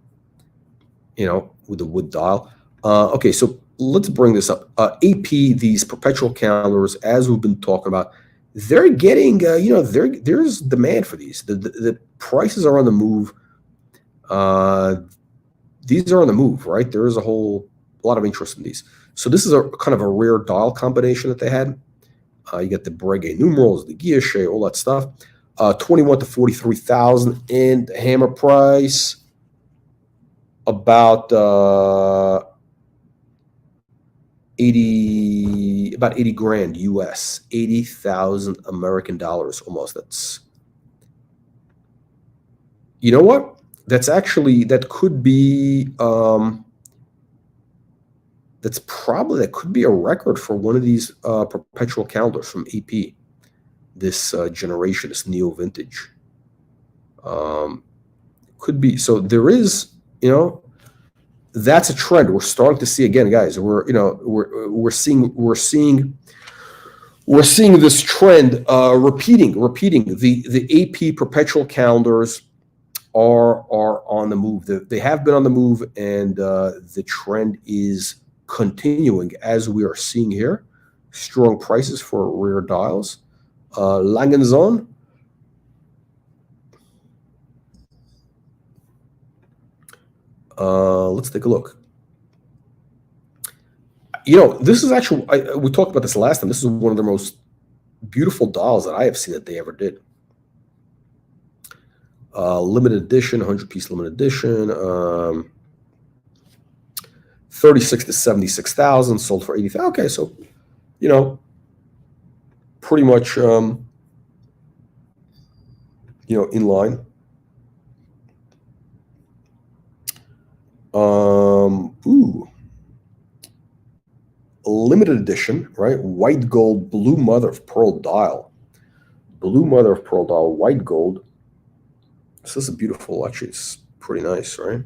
Speaker 1: with the wood dial. Okay, so let's bring this up. AP, these perpetual calendars, as we've been talking about, they're getting, there's demand for these. The prices are on the move. These are on the move, right? There is a lot of interest in these. So this is a kind of a rare dial combination that they had. You get the Breguet numerals, the guilloche, all that stuff. 21 to 43,000, and the hammer price about 80 grand US, 80,000 American dollars almost. That's, you know what? That could be that could be a record for one of these perpetual calendars from AP, this generation, this neo vintage. Could be. So there is, that's a trend we're starting to see again, guys. We're seeing this trend repeating. The AP perpetual calendars are on the move. They have been on the move, and the trend is continuing as we are seeing here. Strong prices for rare dials. Langenzoon. Let's take a look. This is actually, we talked about this last time. This is one of the most beautiful dials that I have seen that they ever did. Limited edition, 100-piece limited edition. 36 to 76,000, sold for 80,000. Okay, so pretty much in line. Ooh. Limited edition, right? White gold, blue mother of pearl dial. Blue mother of pearl dial, white gold. This is a beautiful, actually, it's pretty nice, right?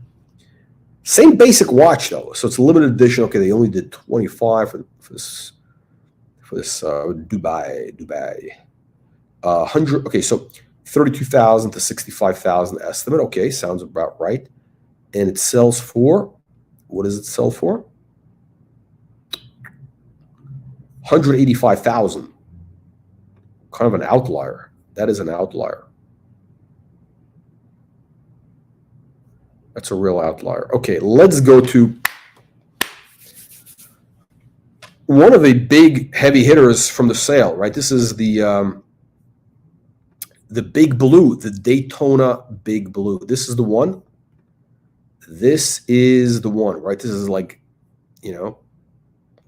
Speaker 1: Same basic watch though, so it's a limited edition. Okay, they only did 25 for this Dubai. 100. Okay, so 32,000 to 65,000 estimate. Okay, sounds about right. And it sells for, what does it sell for? 185,000. Kind of an outlier. That is an outlier. That's a real outlier. Okay, let's go to one of the big heavy hitters from the sale, right? This is the Big Blue, the Daytona Big Blue. This is the one. This is the one, right? This is like, the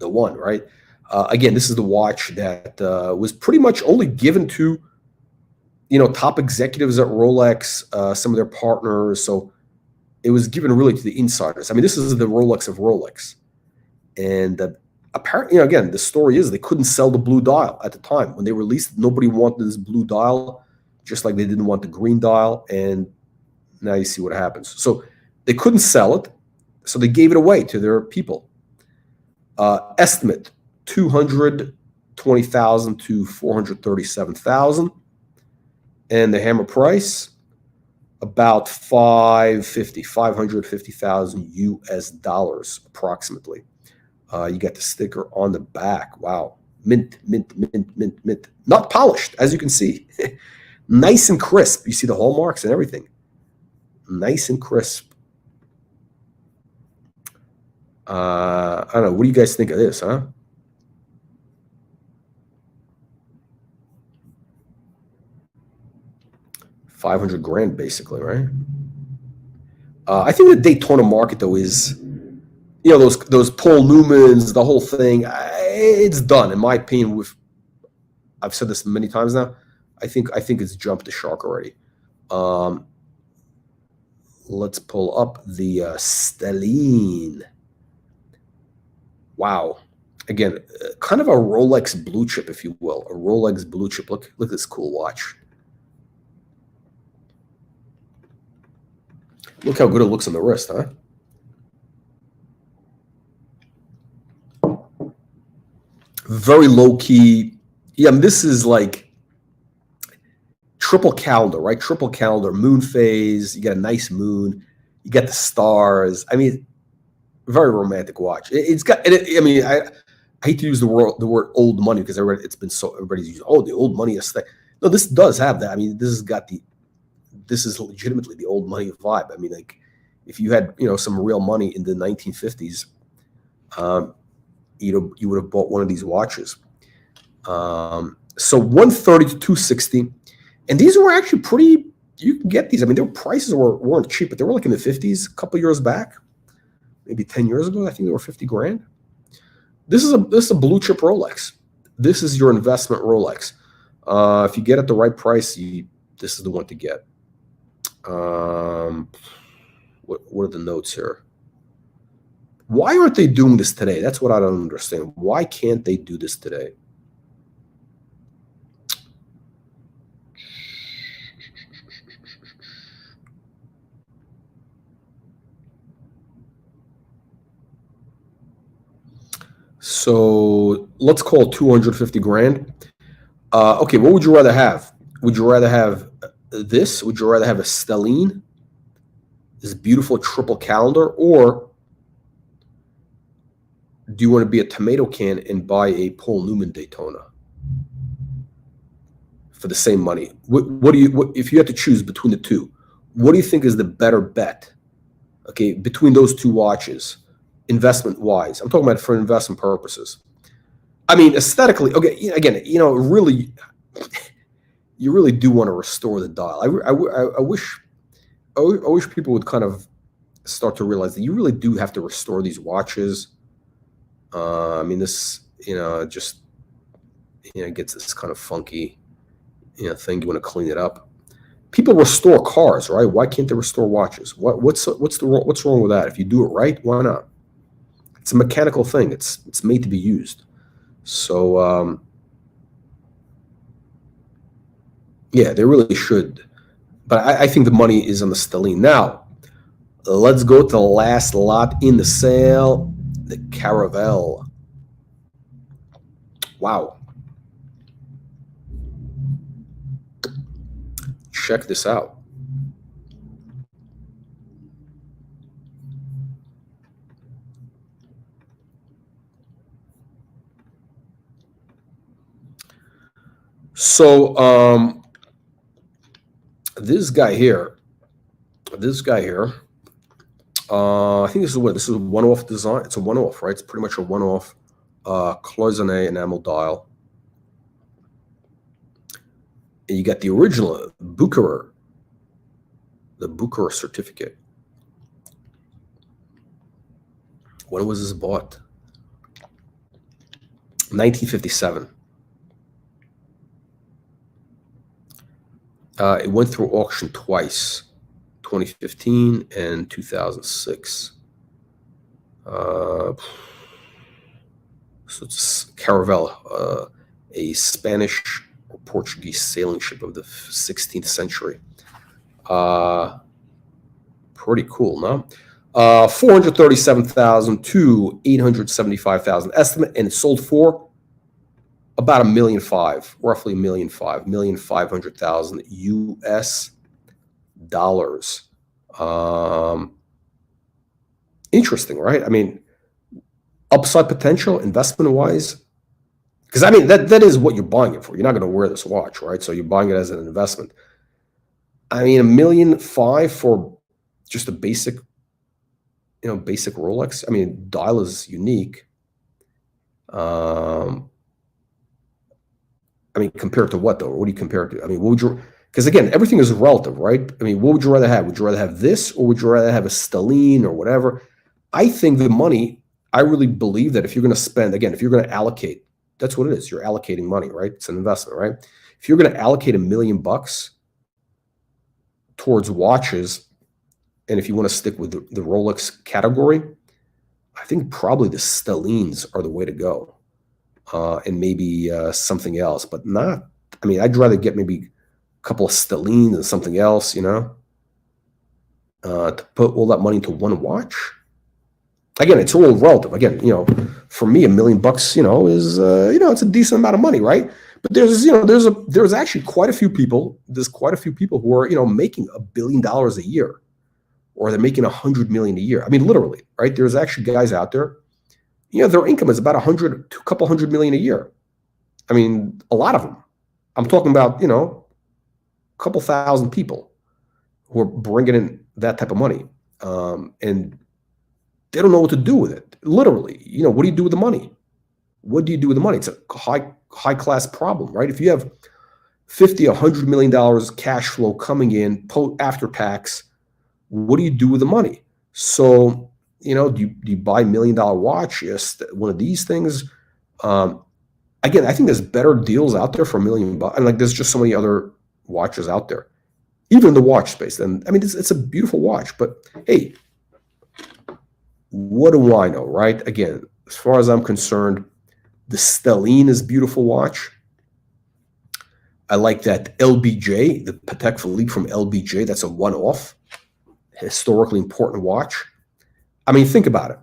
Speaker 1: one, right? Again, this is the watch that was pretty much only given to, top executives at Rolex, some of their partners. So it was given really to the insiders. I mean, this is the Rolex of Rolex. And apparently, again, the story is they couldn't sell the blue dial at the time. When they released it, nobody wanted this blue dial, just like they didn't want the green dial. And now you see what happens. So they couldn't sell it, so they gave it away to their people. Estimate 220,000 to 437,000, and the hammer price about 550,000 US dollars approximately. You got the sticker on the back. Wow, mint. Not polished, as you can see. Nice and crisp. You see the hallmarks and everything. Nice and crisp. I don't know. What do you guys think of this, huh? $500,000 basically, right? I think the Daytona market though is, those Paul Newmans, the whole thing. It's done, in my opinion. I've said this many times now. I think it's jumped the shark already. Let's pull up the Stelline. Wow. Again, kind of a Rolex blue chip, if you will. A Rolex blue chip. Look at this cool watch. Look how good it looks on the wrist, huh? Very low key. Yeah, I mean, this is like triple calendar, right? Triple calendar, moon phase. You got a nice moon. You got the stars. I mean, very romantic watch. It's got. I hate to use the word old money because everybody's using the old money aesthetic. No, this does have that. I mean, this is legitimately the old money vibe. I mean, like if you had some real money in the 1950s, you would have bought one of these watches. So 130 to 260, and these were actually pretty. You can get these. I mean, their prices weren't cheap, but they were like in the 50s a couple years back. Maybe 10 years ago, I think they were $50,000. This is a blue chip Rolex. This is your investment Rolex. If you get at the right price, this is the one to get. What are the notes here? Why aren't they doing this today? That's what I don't understand. Why can't they do this today? So let's call it 250 grand. Okay, what would you rather have? Would you rather have this? Would you rather have a stellene, this beautiful triple calendar, or do you want to be a tomato can and buy a Paul Newman Daytona for the same money? What do you? If you had to choose between the two, what do you think is the better bet? Okay, between those two watches, investment wise, I'm talking about for investment purposes. I mean, aesthetically, okay. Again, really, you really do want to restore the dial. I wish people would kind of start to realize that you really do have to restore these watches. I mean, this, just, gets this kind of funky, thing. You want to clean it up. People restore cars, right? Why can't they restore watches? What's wrong with that? If you do it right, why not? It's a mechanical thing. It's made to be used. So, yeah, they really should. But I think the money is on the stellene. Now, let's go to the last lot in the sale, the Caravelle. Wow. Check this out. So, this guy here, I think this is a one-off design. It's a one-off, right? It's pretty much a one-off cloisonné enamel dial. And you got the original Bucherer, the Bucherer certificate. When was this bought? 1957. It went through auction twice, 2015 and 2006. So it's Caravelle, a Spanish or Portuguese sailing ship of the 16th century. Pretty cool, no? 437,000 to 875,000 estimate, and it sold for about $1.5 million, roughly $1.5 million, $1,500,000 US dollars. Interesting, right? I mean, upside potential, investment wise, because I mean that is what you're buying it for. You're not going to wear this watch, right? So you're buying it as an investment. I mean, $1.5 million for just a basic, basic Rolex. I mean, dial is unique. I mean, compared to what though? What do you compare it to? I mean, what would you? Because again, everything is relative, right? I mean, what would you rather have? Would you rather have this, or would you rather have a stellene or whatever? I think the money. I really believe that if you're going to spend, again, if you're going to allocate, that's what it is. You're allocating money, right? It's an investment, right? If you're going to allocate $1 million towards watches, and if you want to stick with the Rolex category, I think probably the stellenes are the way to go. And maybe something else, but not. I mean, I'd rather get maybe a couple of stellenes and something else, to put all that money into one watch. Again, it's all relative. Again, for me, $1 million, is it's a decent amount of money, right? But there's actually quite a few people. There's quite a few people who are making $1 billion a year, or they're making $100 million a year. I mean, literally, right? There's actually guys out there. Their income is about $100 to a couple $100 million a year. I mean, a lot of them. I'm talking about, a couple thousand people who are bringing in that type of money. And they don't know what to do with it. Literally, what do you do with the money? What do you do with the money? It's a high class problem, right? If you have $50, $100 million cash flow coming in after tax, what do you do with the money? So, do you buy $1 million watch? Yes, one of these things. Again, I think there's better deals out there for $1 million. And like, there's just so many other watches out there, even in the watch space. And I mean, it's a beautiful watch, but hey, what do I know, right? Again, as far as I'm concerned, the stellene is a beautiful watch. I like that LBJ, the Patek Phillipe from LBJ. That's a one-off, historically important watch. I mean, think about it.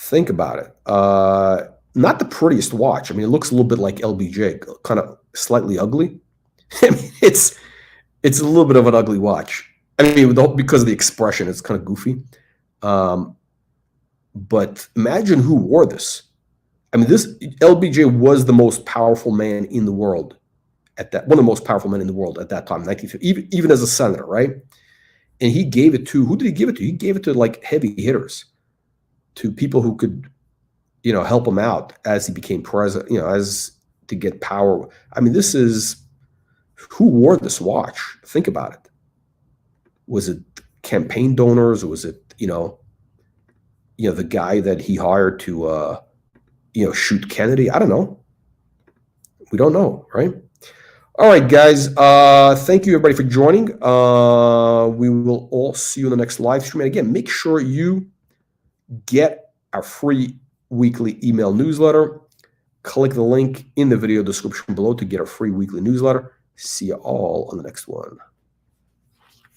Speaker 1: Think about it. Not the prettiest watch. I mean, it looks a little bit like LBJ, kind of slightly ugly. I mean, it's a little bit of an ugly watch. I mean, because of the expression, it's kind of goofy. But imagine who wore this. I mean, this LBJ was the most powerful man in the world at that, one of the most powerful men in the world at that time, 1950, even as a senator, right? And he gave it to, who did he give it to? He gave it to like heavy hitters, to people who could, help him out as he became president, as to get power. I mean, this is, who wore this watch? Think about it. Was it campaign donors, or was it, the guy that he hired to, shoot Kennedy? I don't know. We don't know, right? All right, guys. Thank you, everybody, for joining. We will all see you in the next live stream. And again, make sure you get our free weekly email newsletter. Click the link in the video description below to get our free weekly newsletter. See you all on the next one.